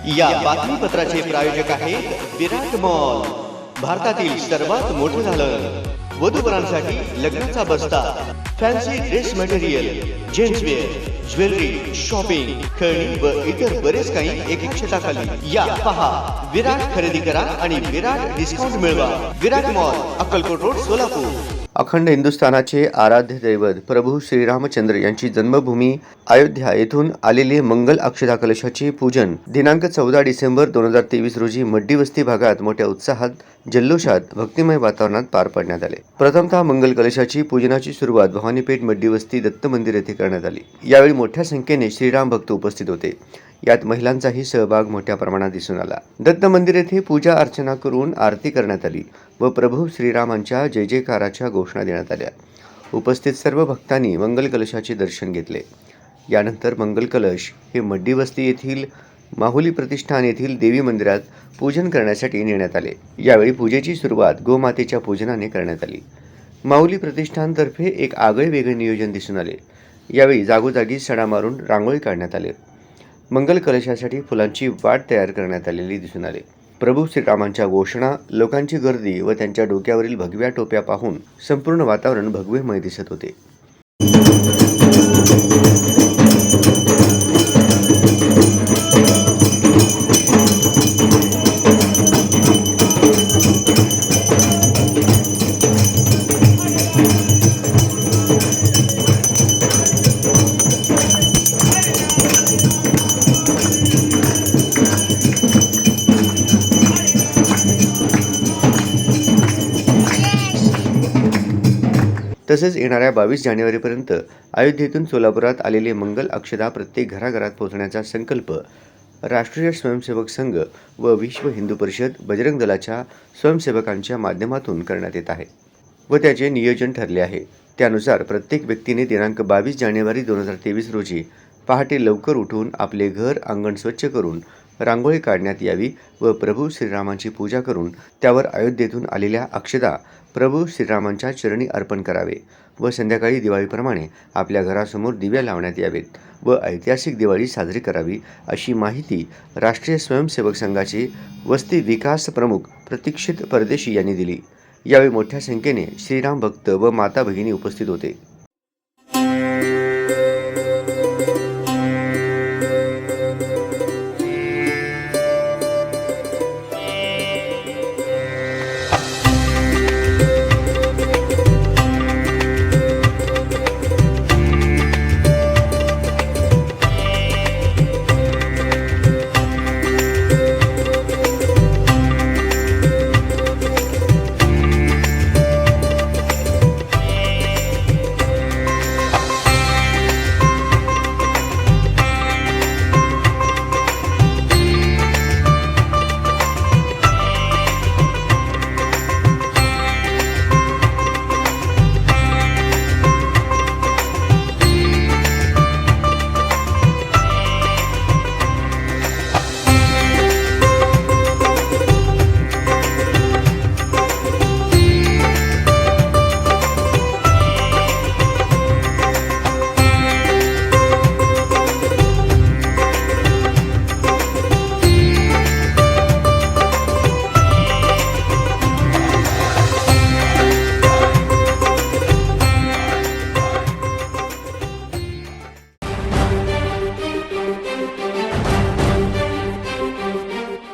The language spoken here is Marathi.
या बातमीपत्राचे प्रायोजक आहेत विराट मॉल, भारतातील सर्वात मोठं झालं वधूवरांसाठी लग्नाचा बस्ता, fancy dress material, gentswear, jewellery, shopping, खेळणी व इतर बरेच काही एका छताखाली. या पहा, विराट खरेदी करा आणि विराट डिस्काउंट मिळवा. विराट मॉल, अक्कलकोट रोड, सोलापूर. अखंड हिंदुस्थानाचे आराध्य दैवत प्रभू श्रीरामचंद्र यांची जन्मभूमी अयोध्या येथून आलेले मंगल अक्षता कलशाचे पूजन दिनांक 14 डिसेंबर 2023 रोजी मड्डी वस्ती भागात मोठ्या उत्साहात, जल्लोषात, भक्तिमय वातावरणात पार पाडण्यात आले. प्रथमतः मंगल कलशाची पूजनाची सुरुवात भवानीपेठ मड्डी वस्ती दत्त मंदिर येथे करण्यात आली. यावेळी मोठ्या संख्येने श्रीराम भक्त उपस्थित होते. यात महिलांचाही सहभाग मोठ्या प्रमाणात दिसून आला. दत्त मंदिर येथे पूजा अर्चना करून आरती करण्यात आली व प्रभू श्रीरामांच्या जय जयकाराच्या घोषणा देण्यात आल्या. उपस्थित सर्व भक्तांनी मंगल कलशाचे दर्शन घेतले. यानंतर मंगल कलश हे मड्डी वस्ती येथील माहुली प्रतिष्ठान येथील देवी मंदिरात पूजन करण्यासाठी नेण्यात आले. यावेळी पूजेची सुरुवात गोमातेच्या पूजनाने करण्यात आली. माहुली प्रतिष्ठानतर्फे एक आगळे वेगळे नियोजन दिसून आले. यावेळी जागोजागी सडा मारून रांगोळी काढण्यात आली. मंगल कलशासाठी फुलांची वाट तयार करण्यात आलेली दिसून आले. प्रभू श्रीरामांच्या घोषणा, लोकांची गर्दी व त्यांच्या डोक्यावरील भगव्या टोप्या पाहून संपूर्ण वातावरण भगवेमय दिसत होते. तसेच येणाऱ्या 22 जानेवारीपर्यंत अयोध्येतून सोलापुरात आलेले मंगल अक्षता प्रत्येक घराघरात पोहोचण्याचा संकल्प राष्ट्रीय स्वयंसेवक संघ व विश्व हिंदू परिषद, बजरंग दलाच्या स्वयंसेवकांच्या माध्यमातून करण्यात येत आहे व त्याचे नियोजन ठरले आहे. त्यानुसार प्रत्येक व्यक्तीने दिनांक 22 जानेवारी 2023 रोजी पहाटे लवकर उठून आपले घर अंगण स्वच्छ करून रांगोळी काढण्यात यावी व प्रभू श्रीरामांची पूजा करून त्यावर अयोध्येतून आलेल्या अक्षता प्रभू श्रीरामांच्या चरणी अर्पण करावे व संध्याकाळी दिवाळीप्रमाणे आपल्या घरासमोर दिव्या लावण्यात यावेत व ऐतिहासिक दिवाळी साजरी करावी, अशी माहिती राष्ट्रीय स्वयंसेवक संघाचे वस्ती विकास प्रमुख प्रतीक्षित परदेशी यांनी दिली. यावेळी मोठ्या संख्येने श्रीराम भक्त व माता भगिनी उपस्थित होते.